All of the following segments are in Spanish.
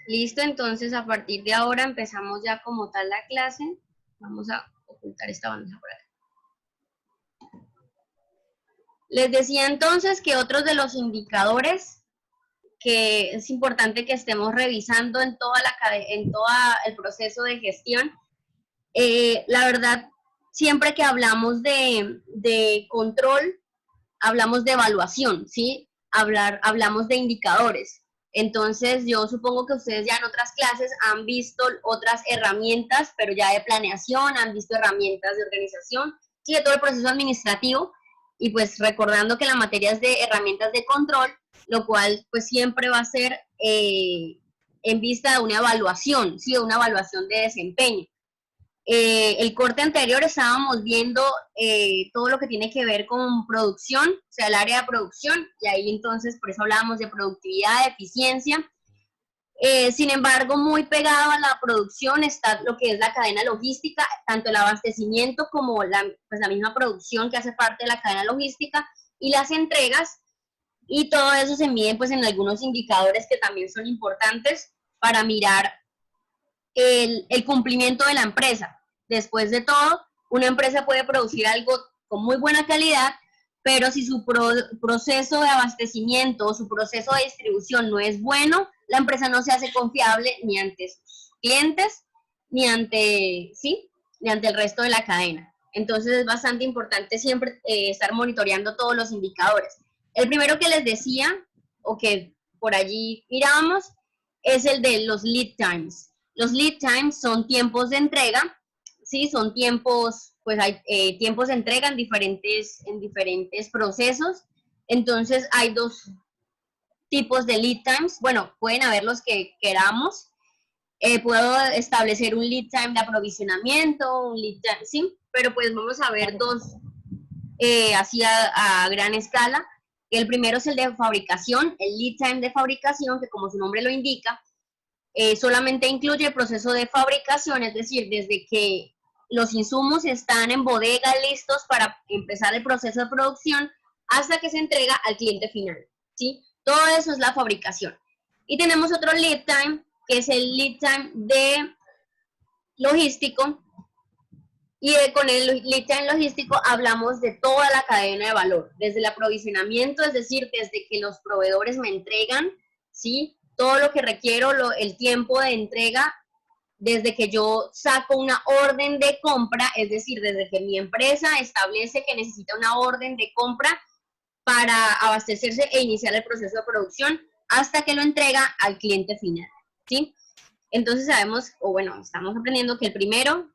Listo, entonces a partir de ahora empezamos ya como tal la clase. Vamos a ocultar esta bandeja por acá. Les decía entonces que otros de los indicadores que es importante que estemos revisando en todo el proceso de gestión. La verdad, siempre que hablamos de control, hablamos de evaluación, ¿sí? Hablamos de indicadores. Entonces, yo supongo que ustedes ya en otras clases han visto otras herramientas, pero ya de planeación, han visto herramientas de organización, sí, de todo el proceso administrativo, y pues recordando que la materia es de herramientas de control, lo cual pues siempre va a ser en vista de una evaluación, sí, de una evaluación de desempeño. El corte anterior estábamos viendo todo lo que tiene que ver con producción, o sea, el área de producción, y ahí entonces por eso hablábamos de productividad, de eficiencia. Sin embargo, muy pegado a la producción está lo que es la cadena logística, tanto el abastecimiento como pues la misma producción que hace parte de la cadena logística y las entregas, y todo eso se mide pues en algunos indicadores que también son importantes para mirar el cumplimiento de la empresa. Después de todo, una empresa puede producir algo con muy buena calidad, pero si su proceso de abastecimiento o su proceso de distribución no es bueno, la empresa no se hace confiable ni ante sus clientes, ni ante, ¿sí? Ni ante el resto de la cadena. Entonces es bastante importante siempre estar monitoreando todos los indicadores. El primero que les decía, o que por allí mirábamos, es el de los lead times. Los lead times son tiempos de entrega, ¿sí? Son tiempos, pues hay tiempos de entrega en diferentes procesos. Entonces hay dos tipos de lead times. Bueno, pueden haber los que queramos. Puedo establecer un lead time de aprovisionamiento, un lead time, ¿sí? Pero pues vamos a ver dos así a gran escala. El primero es el de fabricación, el lead time de fabricación, que como su nombre lo indica, solamente incluye el proceso de fabricación, es decir, desde que los insumos están en bodega listos para empezar el proceso de producción hasta que se entrega al cliente final, ¿sí? Todo eso es la fabricación. Y tenemos otro lead time, que es el lead time de logístico, y con el lead time logístico hablamos de toda la cadena de valor, desde el aprovisionamiento, es decir, desde que los proveedores me entregan, ¿sí? Todo lo que requiero, el tiempo de entrega, desde que yo saco una orden de compra, es decir, desde que mi empresa establece que necesita una orden de compra para abastecerse e iniciar el proceso de producción hasta que lo entrega al cliente final, ¿sí? Entonces sabemos, o bueno, estamos aprendiendo que el primero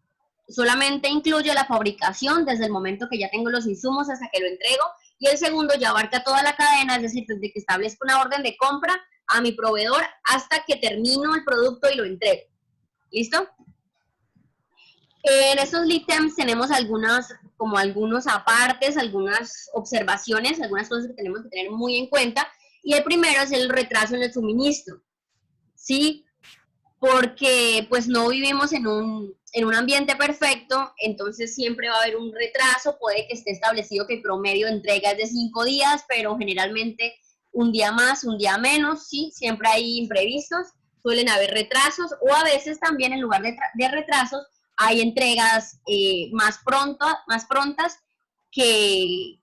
solamente incluye la fabricación desde el momento que ya tengo los insumos hasta que lo entrego, y el segundo ya abarca toda la cadena, es decir, desde que establezco una orden de compra a mi proveedor hasta que termino el producto y lo entrego. ¿Listo? En estos lead times tenemos algunos apartes, algunas observaciones, algunas cosas que tenemos que tener muy en cuenta, y el primero es el retraso en el suministro, ¿sí? Porque pues no vivimos en un ambiente perfecto, entonces siempre va a haber un retraso, puede que esté establecido que el promedio de entrega es de 5 días, pero generalmente un día más, un día menos, ¿sí? Siempre hay imprevistos, suelen haber retrasos, o a veces también en lugar de retrasos hay entregas más prontas que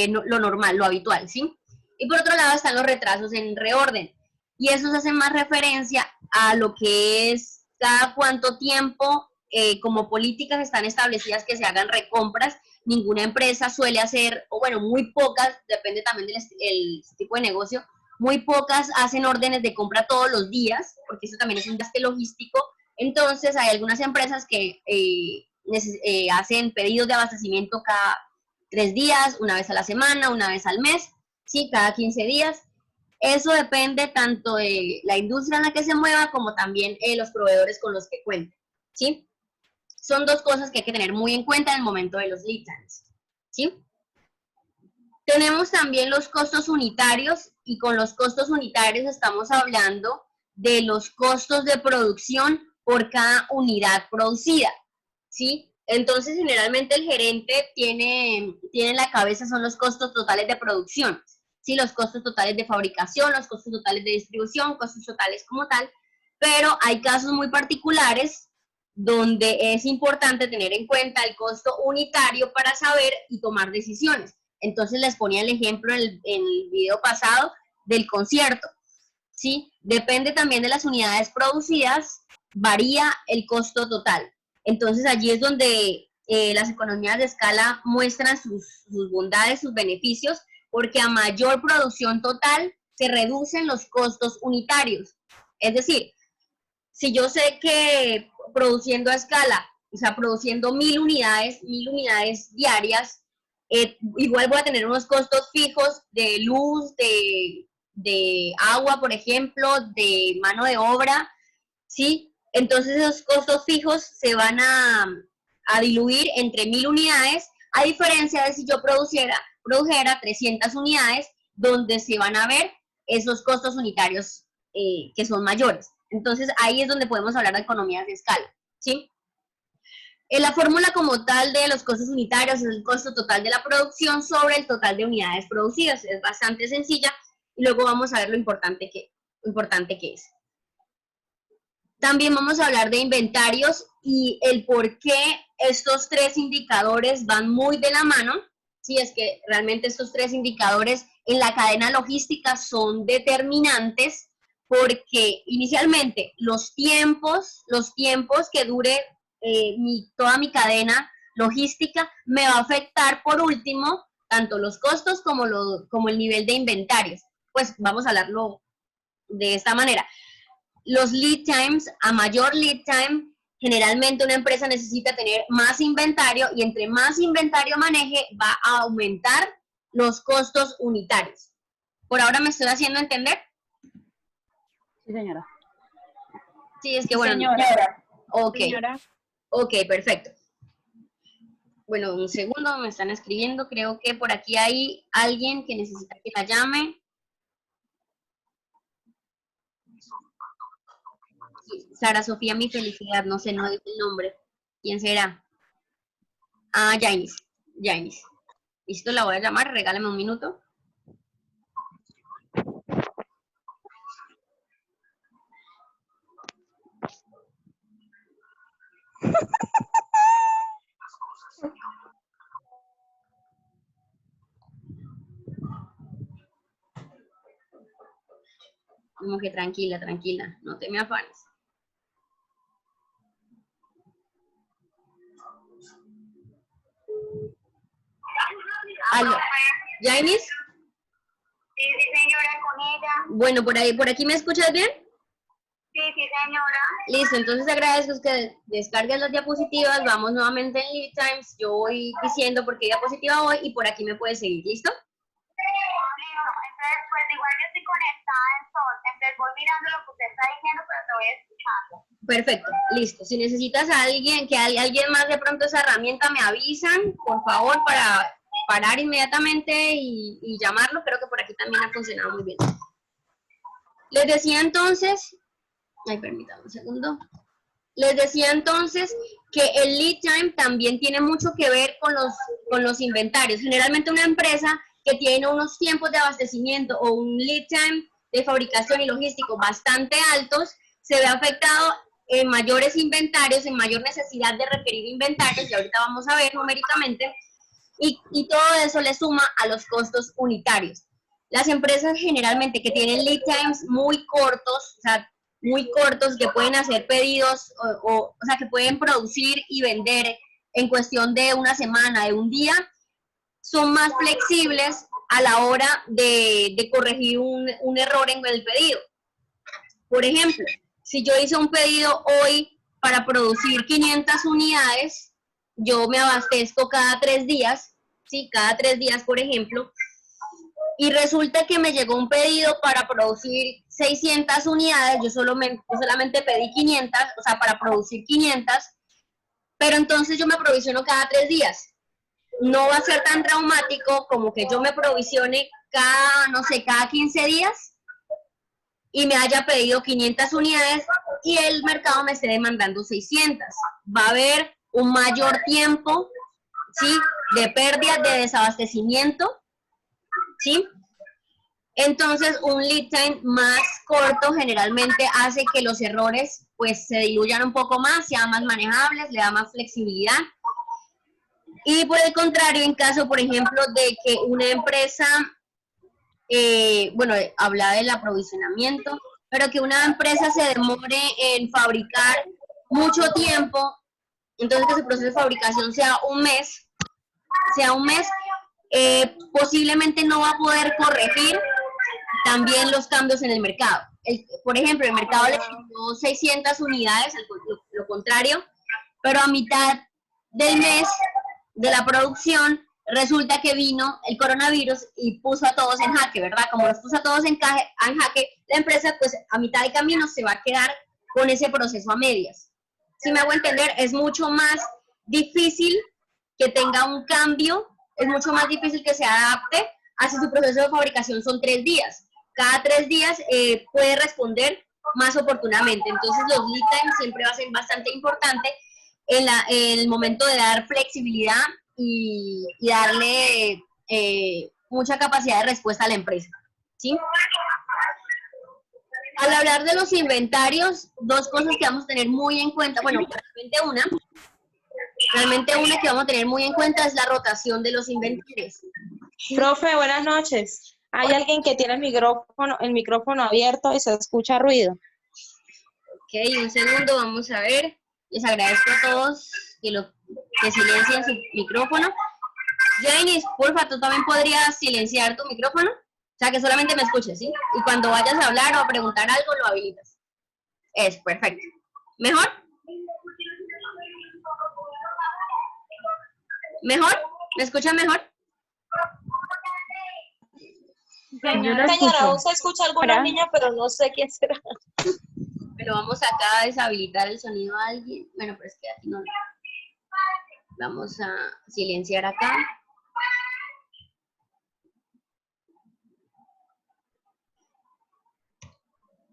lo normal, lo habitual, ¿sí? Y por otro lado están los retrasos en reorden, y eso se hace más referencia a lo que es cada cuánto tiempo, como políticas están establecidas que se hagan recompras. Ninguna empresa suele hacer, o bueno, muy pocas, depende también del tipo de negocio, muy pocas hacen órdenes de compra todos los días, porque eso también es un gasto logístico. Entonces hay algunas empresas que hacen pedidos de abastecimiento cada 3 días, una vez a la semana, una vez al mes, ¿sí? Cada 15 días. Eso depende tanto de la industria en la que se mueva como también los proveedores con los que cuenten, ¿sí? Son dos cosas que hay que tener muy en cuenta en el momento de los lead times, ¿sí? Tenemos también los costos unitarios, y con los costos unitarios estamos hablando de los costos de producción por cada unidad producida, ¿sí? Entonces, generalmente el gerente tiene en la cabeza son los costos totales de producción, ¿sí? Los costos totales de fabricación, los costos totales de distribución, costos totales como tal, pero hay casos muy particulares donde es importante tener en cuenta el costo unitario para saber y tomar decisiones. Entonces les ponía el ejemplo en el video pasado del concierto, ¿sí? Depende también de las unidades producidas, varía el costo total. Entonces allí es donde las economías de escala muestran sus bondades, sus beneficios, porque a mayor producción total se reducen los costos unitarios. Es decir, si yo sé que produciendo a escala, o sea, produciendo 1000 unidades diarias, igual voy a tener unos costos fijos de luz, de agua, por ejemplo, de mano de obra, ¿sí? Entonces esos costos fijos se van a diluir entre 1000 unidades, a diferencia de si yo produjera 300 unidades, donde se van a ver esos costos unitarios que son mayores. Entonces ahí es donde podemos hablar de economías de escala, ¿sí? La fórmula como tal de los costos unitarios es el costo total de la producción sobre el total de unidades producidas. Es bastante sencilla y luego vamos a ver lo importante que es. También vamos a hablar de inventarios y el por qué estos tres indicadores van muy de la mano. Sí, es que realmente estos tres indicadores en la cadena logística son determinantes porque inicialmente los tiempos que dure toda mi cadena logística me va a afectar por último tanto los costos como el nivel de inventarios. Pues vamos a hablarlo de esta manera. Los lead times, a mayor lead time, generalmente una empresa necesita tener más inventario y entre más inventario maneje va a aumentar los costos unitarios. ¿Por ahora me estoy haciendo entender? Sí, señora. Sí, es que sí, bueno. Señora. Ok. Señora. Ok, perfecto. Bueno, un segundo, me están escribiendo. Creo que por aquí hay alguien que necesita que la llame. Sara Sofía, mi felicidad, no sé, no dice el nombre. ¿Quién será? Ah, Jainis. Listo, la voy a llamar, regálame un minuto. Como que tranquila, no te me afanes. ¿Aló? ¿Jainis? Sí, señora, con ella. Bueno, por aquí me escuchas bien? Sí, señora. Listo, entonces agradezco que descargues las diapositivas, vamos nuevamente en Lead Times, yo voy diciendo por qué diapositiva voy y por aquí me puedes seguir, ¿listo? Entonces, pues igual yo estoy conectada en Sol, entonces voy mirando lo que usted está diciendo, pero te voy escuchando. Perfecto, listo. Si necesitas a alguien, que alguien más de pronto esa herramienta me avisan, por favor, para parar inmediatamente y llamarlo, creo que por aquí también ha funcionado muy bien. Les decía entonces, permítame un segundo. Les decía entonces que el lead time también tiene mucho que ver con los inventarios. Generalmente una empresa que tiene unos tiempos de abastecimiento o un lead time de fabricación y logístico bastante altos, se ve afectado en mayores inventarios, en mayor necesidad de requerir inventarios, y ahorita vamos a ver numéricamente, y todo eso le suma a los costos unitarios. Las empresas generalmente que tienen lead times muy cortos, o sea, muy cortos, que pueden hacer pedidos, o sea, que pueden producir y vender en cuestión de una semana, de un día, son más flexibles a la hora de corregir un error en el pedido. Por ejemplo, si yo hice un pedido hoy para producir 500 unidades, yo me abastezco cada 3 días, ¿sí? Cada 3 días, por ejemplo, y resulta que me llegó un pedido para producir 600 unidades, yo solamente pedí 500, o sea, para producir 500, pero entonces yo me aprovisiono cada 3 días. No va a ser tan traumático como que yo me provisione cada, no sé, cada 15 días y me haya pedido 500 unidades y el mercado me esté demandando 600. Va a haber un mayor tiempo, ¿sí?, de pérdida, de desabastecimiento, ¿sí? Entonces, un lead time más corto generalmente hace que los errores pues se diluyan un poco más, sean más manejables, le da más flexibilidad. Y por el contrario, en caso, por ejemplo, de que una empresa, bueno, habla del aprovisionamiento, pero que una empresa se demore en fabricar mucho tiempo, entonces que su proceso de fabricación sea un mes, posiblemente no va a poder corregir también los cambios en el mercado. Por ejemplo, el mercado le pidió 600 unidades, lo contrario, pero a mitad del mes de la producción resulta que vino el coronavirus y puso a todos en jaque, ¿verdad? Como los puso a todos en jaque, la empresa pues a mitad de camino se va a quedar con ese proceso a medias. Si me hago entender, es mucho más difícil que tenga un cambio, es mucho más difícil que se adapte a si su proceso de fabricación son 3 días. Cada 3 días puede responder más oportunamente. Entonces los lead times siempre va a ser bastante importante en el momento de dar flexibilidad y darle mucha capacidad de respuesta a la empresa, ¿sí? Al hablar de los inventarios, 2 cosas que vamos a tener muy en cuenta, bueno, realmente una que vamos a tener muy en cuenta es la rotación de los inventarios. Profe, buenas noches. Hay alguien que tiene el micrófono abierto y se escucha ruido. Ok, un segundo, vamos a ver. Les agradezco a todos que silencien su micrófono. Janice, porfa, tú también podrías silenciar tu micrófono. O sea, que solamente me escuches, ¿sí? Y cuando vayas a hablar o a preguntar algo, lo habilitas. Es perfecto. ¿Mejor? ¿Mejor? ¿Me escuchan mejor? Señora, aún se escucha alguna niña, pero no sé quién será. Pero vamos acá a deshabilitar el sonido a alguien. Bueno, pero es que aquí no. Vamos a silenciar acá.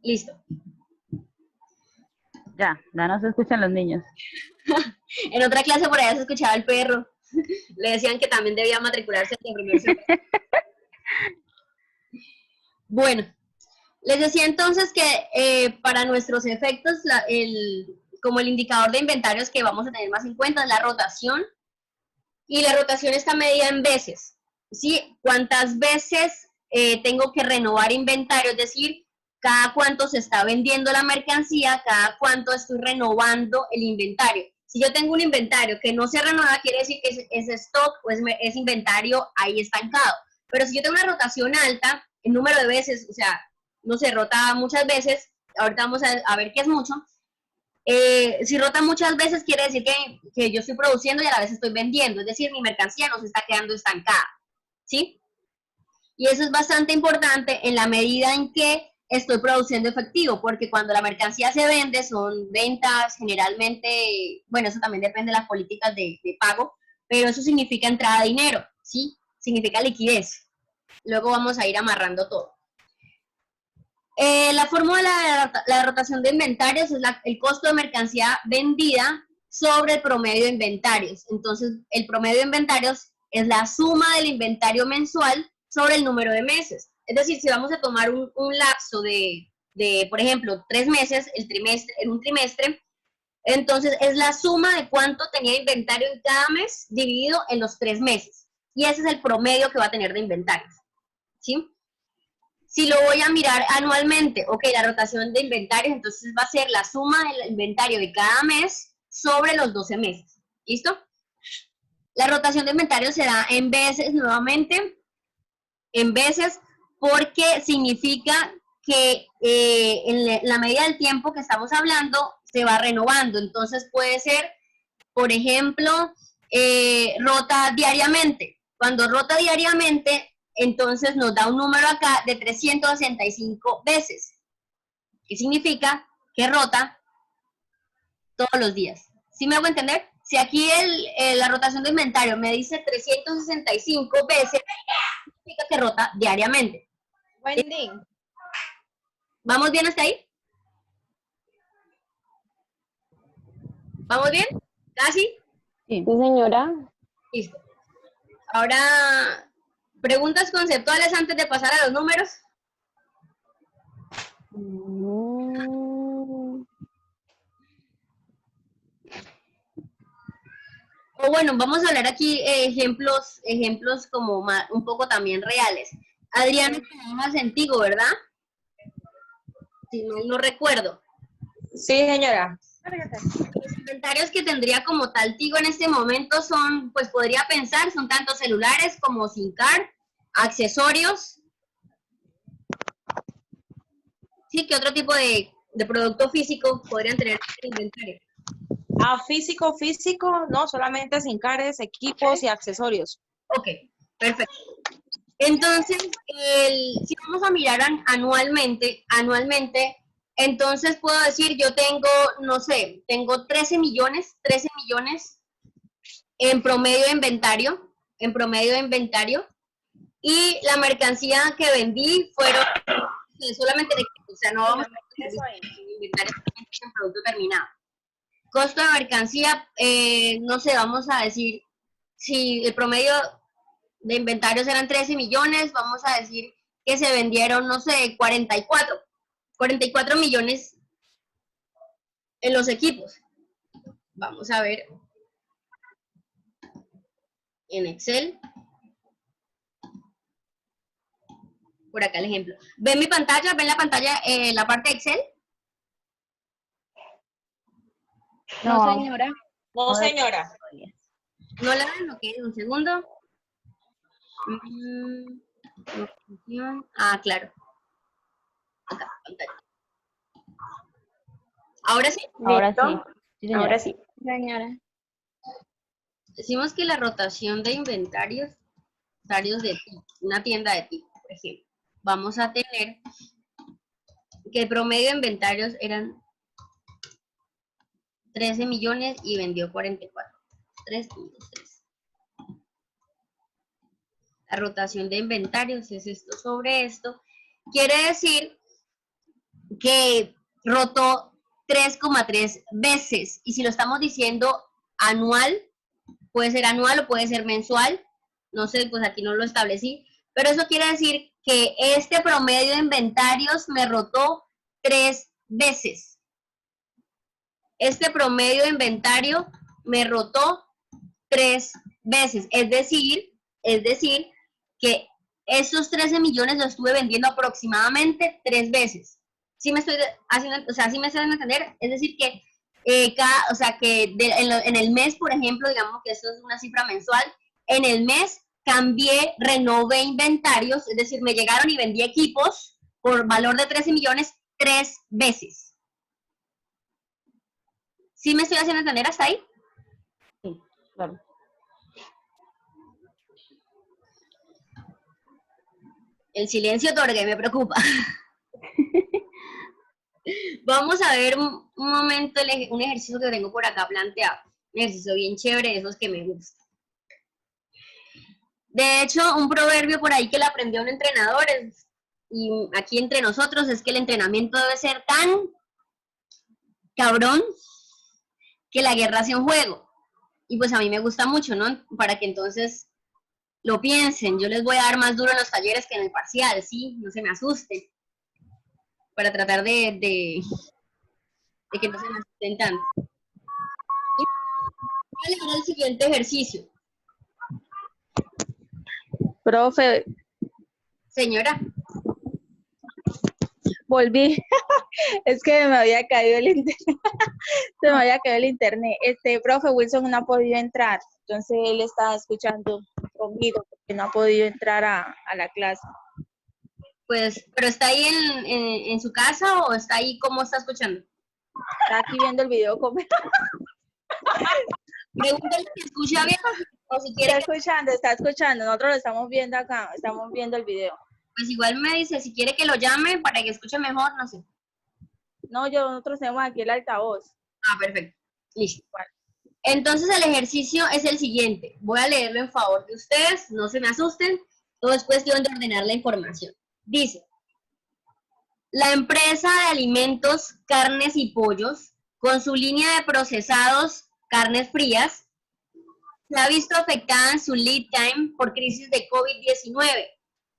Listo. Ya no se escuchan los niños. En otra clase por allá se escuchaba el perro. Le decían que también debía matricularse en primer semestre. Bueno, les decía entonces que para nuestros efectos, como el indicador de inventarios que vamos a tener más en cuenta es la rotación. Y la rotación está medida en veces, ¿sí? ¿Cuántas veces tengo que renovar inventario? Es decir, cada cuánto se está vendiendo la mercancía, cada cuánto estoy renovando el inventario. Si yo tengo un inventario que no se renueva, quiere decir que ese stock o es inventario ahí estancado. Pero si yo tengo una rotación alta, el número de veces, o sea, no se rota muchas veces, ahorita vamos a ver qué es mucho. Si rota muchas veces, quiere decir que yo estoy produciendo y a la vez estoy vendiendo, es decir, mi mercancía no se está quedando estancada, ¿sí? Y eso es bastante importante en la medida en que estoy produciendo efectivo, porque cuando la mercancía se vende, son ventas generalmente, bueno, eso también depende de las políticas de pago, pero eso significa entrada de dinero, ¿sí? Significa liquidez. Luego vamos a ir amarrando todo. La fórmula de la rotación de inventarios es el costo de mercancía vendida sobre el promedio de inventarios. Entonces, el promedio de inventarios es la suma del inventario mensual sobre el número de meses. Es decir, si vamos a tomar un lapso de, por ejemplo, 3 meses en un trimestre, entonces es la suma de cuánto tenía inventario en cada mes dividido en los 3 meses. Y ese es el promedio que va a tener de inventarios, ¿sí? Si lo voy a mirar anualmente, ok, la rotación de inventarios, entonces va a ser la suma del inventario de cada mes sobre los 12 meses. ¿Listo? La rotación de inventario se da en veces nuevamente, en veces, porque significa que en la medida del tiempo que estamos hablando se va renovando. Entonces puede ser, por ejemplo, rota diariamente. Cuando rota diariamente, entonces nos da un número acá de 365 veces. ¿Qué significa? Que rota todos los días. ¿Sí me hago entender? Si aquí la rotación de inventario me dice 365 veces, significa que rota diariamente. Wendy. ¿Vamos bien hasta ahí? ¿Vamos bien? ¿Casi? Sí, señora. Listo. Ahora, preguntas conceptuales antes de pasar a los números. O bueno, vamos a hablar aquí ejemplos como un poco también reales. Adriana trabaja en Tigo, ¿verdad? Si mal no recuerdo. Sí, señora. Los inventarios que tendría como tal Tigo en este momento son, pues podría pensar, son tanto celulares como SIM card, accesorios. Sí, ¿qué otro tipo de producto físico podrían tener en inventario? Físico, no, solamente sin cares, equipos y accesorios. Ok, perfecto. Entonces, si vamos a mirar anualmente, entonces puedo decir, yo tengo, no sé, tengo 13 millones en promedio de inventario, y la mercancía que vendí fueron solamente de equipos, o sea, no vamos a inventario en producto terminado. Costo de mercancía, no sé, vamos a decir, si el promedio de inventarios eran 13 millones, vamos a decir que se vendieron, no sé, 44 millones en los equipos. Vamos a ver en Excel. Por acá el ejemplo. ¿Ven mi pantalla? ¿Ven la pantalla, la parte de Excel? No, señora. No, señora. ¿No la ven? Ok, un segundo. Claro. Acá, pantalla. ¿Ahora sí? ahora sí. Sí, señora. Ahora sí. Señora. Decimos que la rotación de inventarios de una tienda de tipo, por ejemplo, vamos a tener que el promedio de inventarios eran 13 millones y vendió 44. 3.3. La rotación de inventarios es esto sobre esto. Quiere decir que rotó 3,3 veces. Y si lo estamos diciendo anual, puede ser anual o puede ser mensual. No sé, pues aquí no lo establecí. Pero eso quiere decir que este promedio de inventarios me rotó 3 veces. Este promedio de inventario me rotó 3 veces. Es decir, que esos 13 millones los estuve vendiendo aproximadamente 3 veces. ¿Sí me estoy haciendo, o sea, sí me estoy dando a entender? Es decir, que en el mes, por ejemplo, digamos que esto es una cifra mensual, en el mes cambié, renové inventarios, es decir, me llegaron y vendí equipos por valor de 13 millones 3 veces. ¿Sí me estoy haciendo entender hasta ahí? Sí, claro. El silencio otorga, me preocupa. Vamos a ver un momento un ejercicio que tengo por acá planteado. Un ejercicio bien chévere, esos que me gustan. De hecho, un proverbio por ahí que le aprendió un entrenador, y aquí entre nosotros, es que el entrenamiento debe ser tan cabrón que la guerra sea un juego. Y pues a mí me gusta mucho, ¿no? Para que entonces lo piensen. Yo les voy a dar más duro en los talleres que en el parcial, ¿sí? No se me asusten. Para tratar de que no se me asusten tanto. Voy a leer el siguiente ejercicio. Profe, Señora. volví. Es que me había caído el internet. Se me había caído el internet. Profe Wilson no ha podido entrar. Entonces él estaba escuchando conmigo porque no ha podido entrar a la clase. Pues, ¿pero está ahí en su casa o está ahí cómo está escuchando? Está aquí viendo el video conmigo. Pregúntale si escucha bien o si quiere. Está escuchando. Nosotros lo estamos viendo acá. Estamos viendo el video. Pues igual me dice si quiere que lo llame para que escuche mejor, no sé. No, nosotros tenemos aquí el altavoz. Perfecto. Listo. Entonces el ejercicio es el siguiente. Voy a leerlo en favor de ustedes, no se me asusten. Todo es cuestión de ordenar la información. Dice, la empresa de alimentos, carnes y pollos, con su línea de procesados, carnes frías, se ha visto afectada en su lead time por crisis de COVID-19.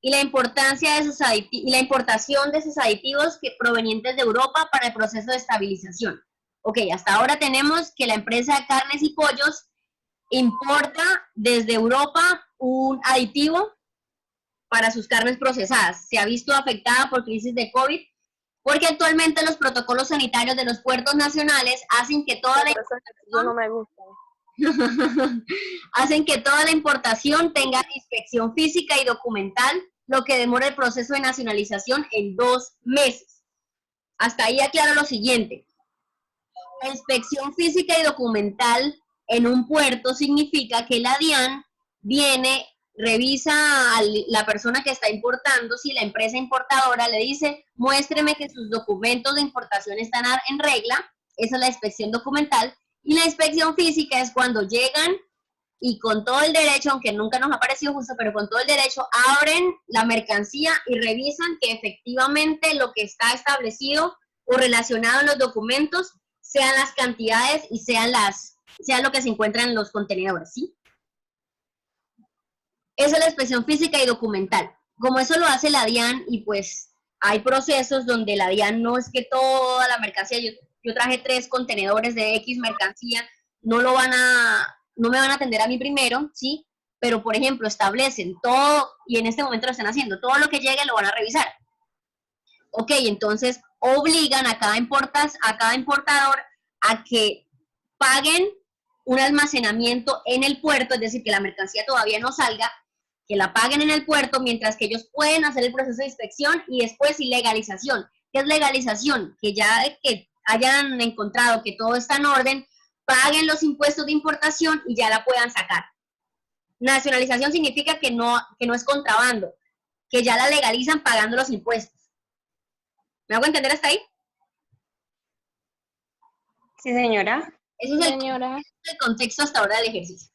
y la importancia de y la importación de esos aditivos provenientes de Europa para el proceso de estabilización. Ok, hasta ahora tenemos que la empresa de carnes y pollos importa desde Europa un aditivo para sus carnes procesadas. Se ha visto afectada por crisis de COVID, porque actualmente los protocolos sanitarios de los puertos nacionales hacen que toda la Yo no me gusta. hacen que toda la importación tenga inspección física y documental, lo que demora el proceso de nacionalización en 2 meses. Hasta ahí aclaro lo siguiente. La inspección física y documental en un puerto significa que la DIAN viene, revisa a la persona que está importando, si la empresa importadora le dice, muéstreme que sus documentos de importación están en regla, esa es la inspección documental, y la inspección física es cuando llegan y con todo el derecho, aunque nunca nos ha parecido justo, pero con todo el derecho, abren la mercancía y revisan que efectivamente lo que está establecido o relacionado en los documentos sean las cantidades y sean lo que se encuentra en los contenedores, ¿sí? Esa es la inspección física y documental. Como eso lo hace la DIAN, y pues hay procesos donde la DIAN no es que toda la mercancía, yo traje 3 contenedores de X mercancía, no me van a atender a mí primero, ¿sí? Pero, por ejemplo, establecen todo, y en este momento lo están haciendo, todo lo que llegue lo van a revisar. Ok, entonces obligan a cada importador a que paguen un almacenamiento en el puerto, es decir, que la mercancía todavía no salga, que la paguen en el puerto, mientras que ellos pueden hacer el proceso de inspección y después legalización. ¿Qué es legalización? Que ya que hayan encontrado que todo está en orden, paguen los impuestos de importación y ya la puedan sacar. Nacionalización significa que no es contrabando, que ya la legalizan pagando los impuestos. ¿Me hago entender hasta ahí? Sí, señora. Eso es Señora. el contexto hasta ahora del ejercicio.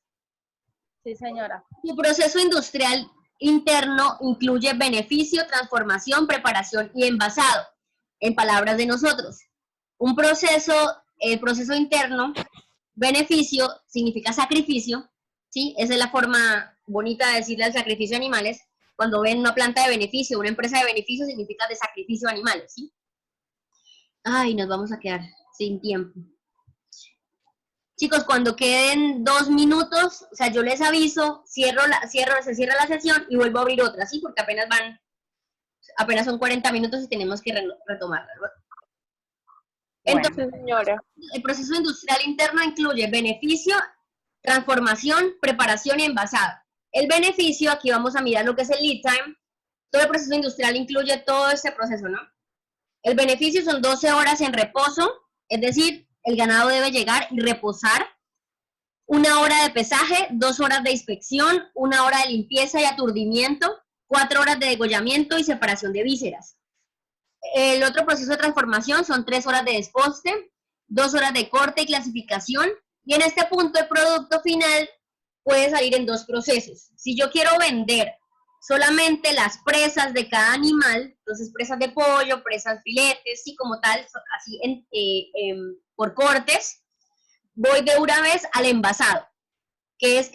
Sí, señora. Su proceso industrial interno incluye beneficio, transformación, preparación y envasado. En palabras de nosotros, el proceso interno, beneficio significa sacrificio, ¿sí? Esa es la forma bonita de decirle al sacrificio de animales. Cuando ven una planta de beneficio, una empresa de beneficio, significa de sacrificio de animales, ¿sí? Ay, nos vamos a quedar sin tiempo. Chicos, cuando queden 2 minutos, o sea, yo les aviso, se cierra la sesión y vuelvo a abrir otra, ¿sí? Porque apenas son 40 minutos y tenemos que retomarla, ¿no? Entonces, Señora. el proceso industrial interno incluye beneficio, transformación, preparación y envasado. El beneficio, aquí vamos a mirar lo que es el lead time. Todo el proceso industrial incluye todo este proceso, ¿no? El beneficio son 12 horas en reposo, es decir, el ganado debe llegar y reposar. 1 hora de pesaje, 2 horas de inspección, 1 hora de limpieza y aturdimiento, 4 horas de degollamiento y separación de vísceras. El otro proceso de transformación son 3 horas de desposte, 2 horas de corte y clasificación, y en este punto el producto final puede salir en 2 procesos. Si yo quiero vender solamente las presas de cada animal, entonces presas de pollo, presas filetes, sí, como tal, así por cortes, voy de una vez al envasado, que es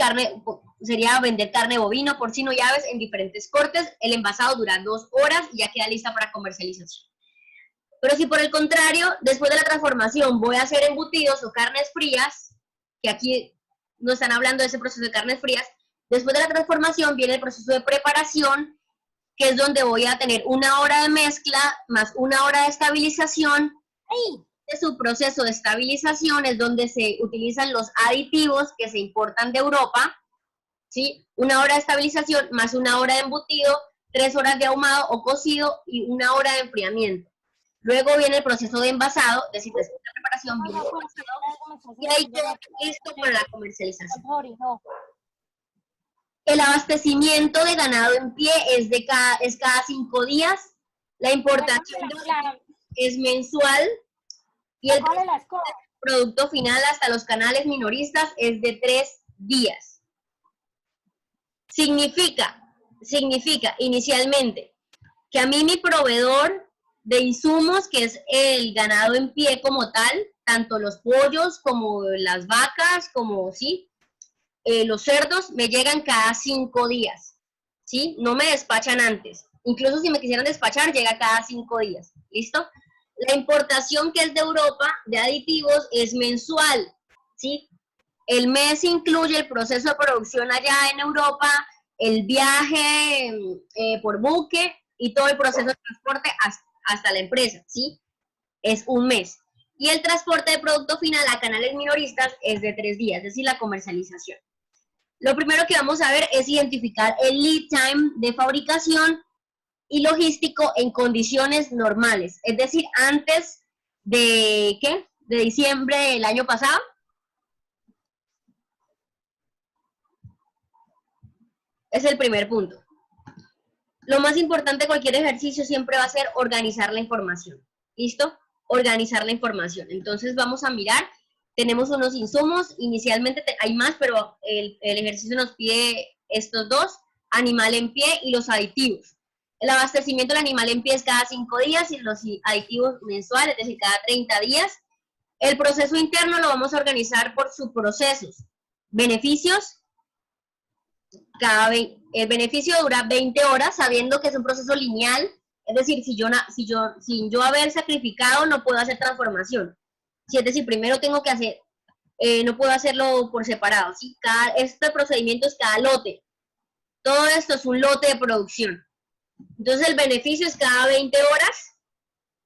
sería vender carne bovino, porcino y aves en diferentes cortes. El envasado dura 2 horas y ya queda lista para comercialización. Pero si por el contrario, después de la transformación voy a hacer embutidos o carnes frías, que aquí no están hablando de ese proceso de carnes frías, después de la transformación viene el proceso de preparación, que es donde voy a tener 1 hora de mezcla más 1 hora de estabilización. De su proceso de estabilización es donde se utilizan los aditivos que se importan de Europa, ¿sí? 1 hora de estabilización más 1 hora de embutido, 3 horas de ahumado o cocido y 1 hora de enfriamiento. Luego viene el proceso de envasado, es decir, después de la preparación viene el envasado, y ahí queda listo para la comercialización. El abastecimiento de ganado en pie es cada 5 días, la importación es mensual y el producto final hasta los canales minoristas es de 3 días. Significa inicialmente que a mí mi proveedor de insumos, que es el ganado en pie como tal, tanto los pollos como las vacas, como sí, los cerdos, me llegan cada 5 días. ¿sí? No me despachan antes. Incluso si me quisieran despachar, llega cada 5 días. ¿Listo? La importación que es de Europa de aditivos es mensual, ¿sí? El mes incluye el proceso de producción allá en Europa, el viaje por buque y todo el proceso de transporte hasta la empresa, ¿sí? Es un mes. Y el transporte de producto final a canales minoristas es de 3 días, es decir, la comercialización. Lo primero que vamos a ver es identificar el lead time de fabricación y logístico en condiciones normales, es decir, antes de, ¿qué? De diciembre del año pasado. Es el primer punto. Lo más importante de cualquier ejercicio siempre va a ser organizar la información. ¿Listo? Organizar la información. Entonces vamos a mirar, tenemos unos insumos, inicialmente hay más, pero el ejercicio nos pide estos dos, animal en pie y los aditivos. El abastecimiento del animal en pie es cada 5 días y los aditivos mensuales, es decir, cada 30 días. El proceso interno lo vamos a organizar por subprocesos. Beneficios, el beneficio dura 20 horas, sabiendo que es un proceso lineal, es decir, sin yo haber sacrificado, no puedo hacer transformación. Sí, es decir, primero tengo que hacer, no puedo hacerlo por separado, ¿sí? Este procedimiento es cada lote. Todo esto es un lote de producción. Entonces, el beneficio es cada 20 horas,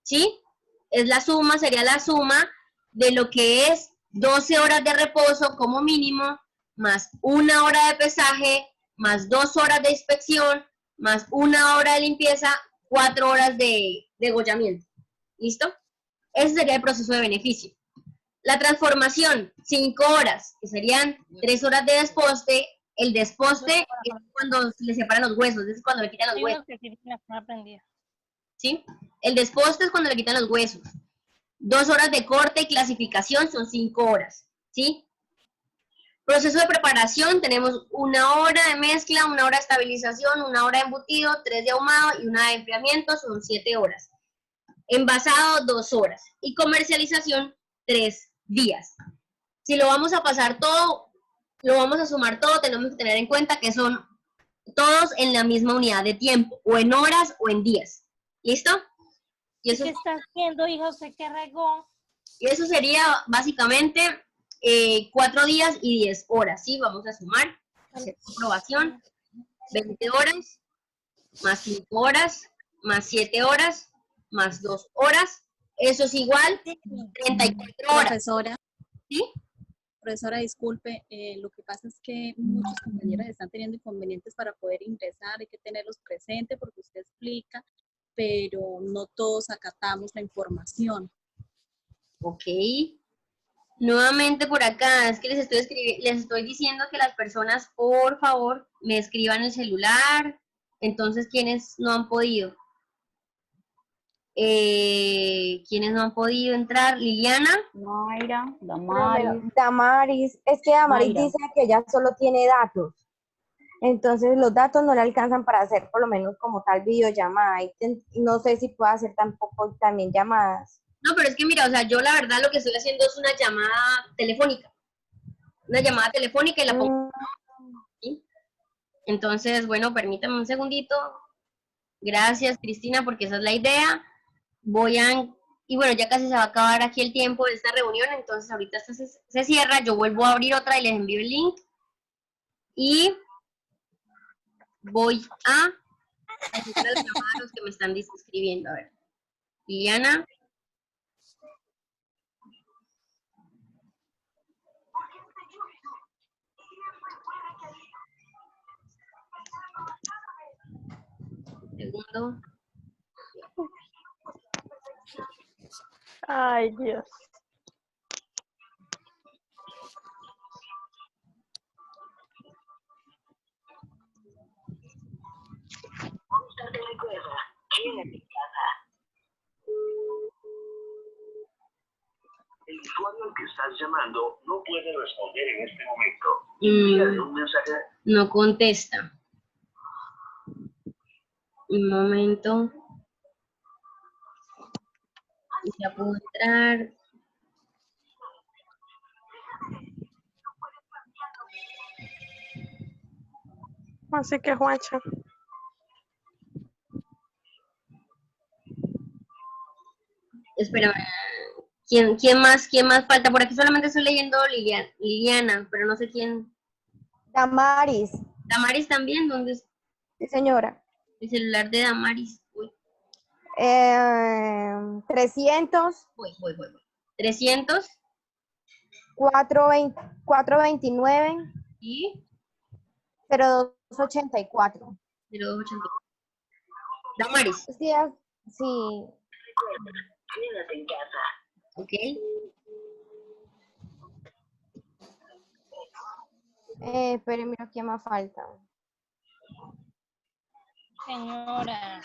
¿sí? Es la suma, sería la suma de lo que es 12 horas de reposo como mínimo, más 1 hora de pesaje, más 2 horas de inspección, más 1 hora de limpieza, 4 horas de degollamiento. ¿Listo? Ese sería el proceso de beneficio. La transformación, 5 horas, que serían 3 horas de desposte. El desposte es cuando le separan los huesos, es cuando le quitan los huesos. ¿Sí? El desposte es cuando le quitan los huesos. 2 horas de corte y clasificación son 5 horas. ¿Sí? Proceso de preparación, tenemos 1 hora de mezcla, 1 hora de estabilización, 1 hora de embutido, 3 de ahumado y 1 de enfriamiento, son 7 horas. Envasado, 2 horas. Y comercialización, 3 días. Si lo vamos a pasar todo, lo vamos a sumar todo, tenemos que tener en cuenta que son todos en la misma unidad de tiempo, o en horas o en días. ¿Listo? Y eso, ¿Qué está haciendo, hija? ¿Usted qué regó? y eso sería básicamente 4 días y 10 horas, ¿sí? Vamos a sumar, hacer comprobación, 20 horas, más 5 horas, más 7 horas, más 2 horas, eso es igual 34 horas. Profesora, ¿Sí? profesora, disculpe, lo que pasa es que muchos compañeros están teniendo inconvenientes para poder ingresar, hay que tenerlos presentes porque usted explica, pero no todos acatamos la información. Ok. Nuevamente por acá, es que les estoy diciendo que las personas, por favor, me escriban el celular. Entonces, ¿quiénes no han podido? ¿Quiénes no han podido entrar? Liliana. Mayra, Damaris, Damaris, es que Damaris Mayra. dice que ella solo tiene datos. Entonces los datos no le alcanzan para hacer por lo menos como tal videollamada. Y no sé si puede hacer tampoco también llamadas. No, pero es que mira, o sea, yo la verdad lo que estoy haciendo es una llamada telefónica. Una llamada telefónica y la pongo. ¿Sí? Entonces, bueno, permítame un segundito. Gracias, Cristina, porque esa es la idea. Y bueno, ya casi se va a acabar aquí el tiempo de esta reunión, entonces ahorita esta se cierra, yo vuelvo a abrir otra y les envío el link. Y voy a hacer las llamadas a los que me están escribiendo. A ver, Liliana. Segundo. Ay, Dios. El usuario al que estás llamando no puede responder en este momento. Envíale un mensaje. No contesta. Un momento. Ya puedo entrar. Así que, Juancha. Espérame. ¿Quién más falta? Por aquí solamente estoy leyendo Liliana, pero no sé quién. Damaris, Damaris también, ¿dónde es sí señora. el celular de Damaris? Uy, 300, voy. 300 429, y 0284. 0280. Damaris, Sí, sí. Quédate en casa. ok. Pero mira, ¿qué más falta? Señora.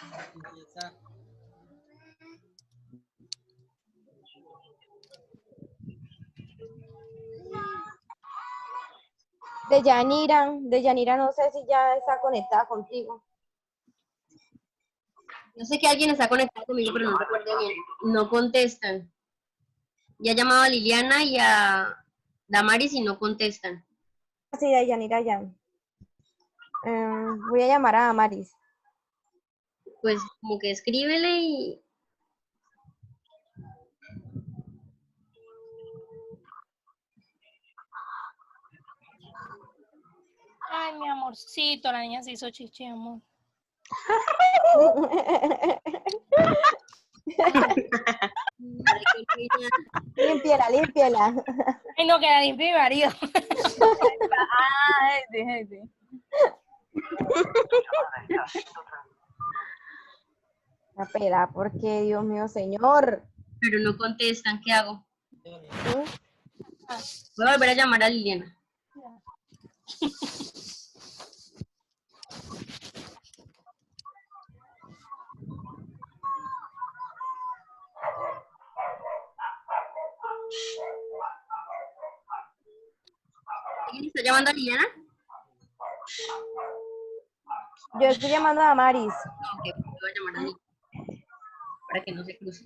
De Yanira no sé si ya está conectada contigo. Yo sé que alguien está conectado conmigo, pero no recuerdo bien. No contestan. Ya he llamado a Liliana y a Damaris y no contestan. Sí, de Yanira ya. Voy a llamar a Damaris. Pues como que escríbele y... Ay, mi amorcito, la niña se hizo chichi, amor. Límpiela, límpiela. Ay, no, que la limpie mi marido. La pela, porque Dios mío, señor. Pero no contestan, ¿qué hago? ¿Sí? Voy a volver a llamar a Liliana. ¿Alguien está llamando a Liliana? Yo estoy llamando a Damaris. No, ok, voy a llamar a Liliana para que no se cruce.